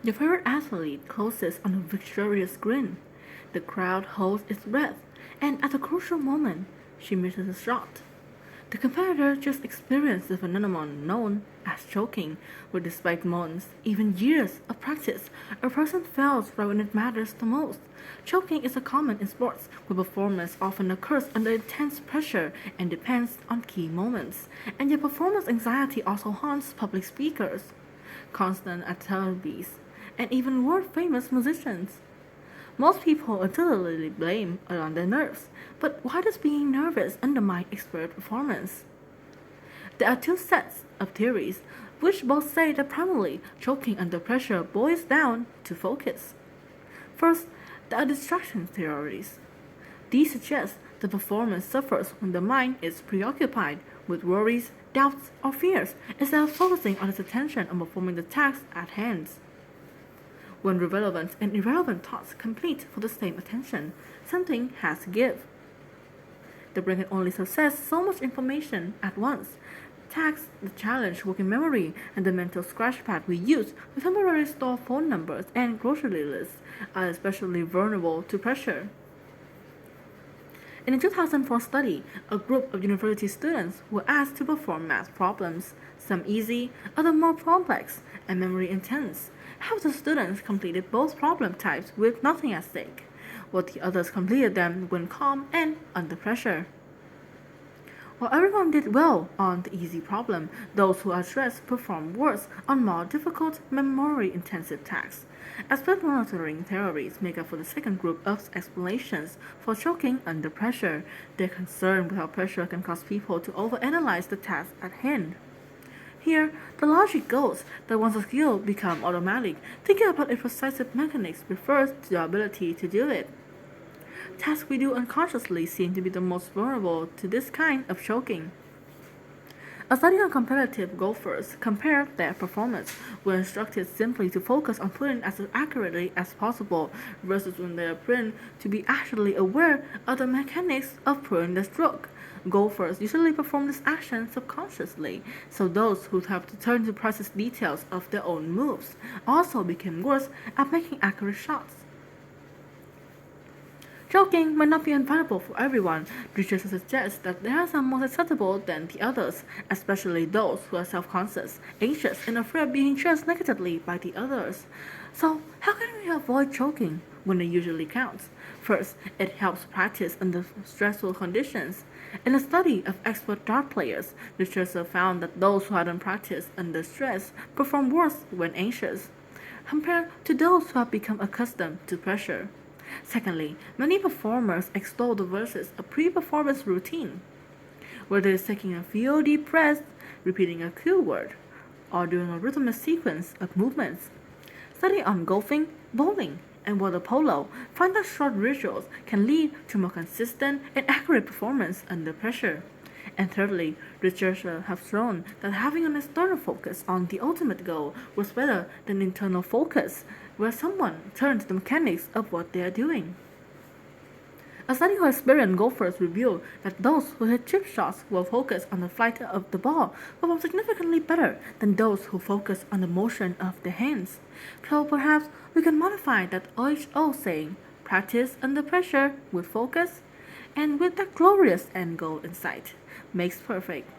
Your favorite athlete closes on a victorious grin. The crowd holds its breath, and at a crucial moment, she misses a shot. The competitor just experienced the phenomenon known as choking, where despite months, even years of practice, a person fails right when it matters the most. Choking is a common in sports, where performance often occurs under intense pressure and depends on key moments. And yet performance anxiety also haunts public speakers, constant athletes, and even world-famous musicians. Most people utterly blame it on their nerves, but why does being nervous undermine expert performance? There are two sets of theories, which both say that primarily choking under pressure boils down to focus. First, there are distraction theories. These suggest the performance suffers when the mind is preoccupied with worries, doubts, or fears instead of focusing on its attention on performing the task at hand. When relevant and irrelevant thoughts compete for the same attention, something has to give. The brain can only process so much information at once. Tasks that challenge working memory and the mental scratchpad we use to temporarily store phone numbers and grocery lists are especially vulnerable to pressure. In a 2004 study, a group of university students were asked to perform math problems, some easy, others more complex and memory intense. Half the students completed both problem types with nothing at stake, while the others completed them when calm and under pressure. While everyone did well on the easy problem, those who are stressed perform worse on more difficult, memory-intensive tasks. Expert monitoring theories make up for the second group of explanations for choking under pressure. They're concerned with how pressure can cause people to overanalyze the task at hand. Here, the logic goes that once a skill becomes automatic, thinking about its precise mechanics refers to the ability to do it. Tasks we do unconsciously seem to be the most vulnerable to this kind of choking. A study on competitive golfers compared their performance when instructed simply to focus on putting as accurately as possible versus when they are trained to be actually aware of the mechanics of putting the stroke. Golfers usually perform this action subconsciously, so those who have to turn to process details of their own moves also became worse at making accurate shots. Joking might not be invaluable for everyone. Research suggests that there are some more acceptable than the others, especially those who are self-conscious, anxious, and afraid of being judged negatively by the others. So, how can we avoid choking when it usually counts? First, it helps practice under stressful conditions. In a study of expert dart players, researchers found that those who hadn't practiced under stress performed worse when anxious, compared to those who have become accustomed to pressure. Secondly, many performers extol the versus a pre-performance routine, whether it's taking a few deep breaths, repeating a cue word, or doing a rhythmic sequence of movements. Study on golfing, bowling, and water polo find that short rituals can lead to more consistent and accurate performance under pressure. And thirdly, researchers have shown that having an external focus on the ultimate goal was better than internal focus, where someone turns to the mechanics of what they are doing. A study of experienced golfers revealed that those who hit chip shots while focused on the flight of the ball perform significantly better than those who focus on the motion of their hands. So perhaps we can modify that old saying, practice under pressure with focus, and with that glorious end goal in sight, makes perfect.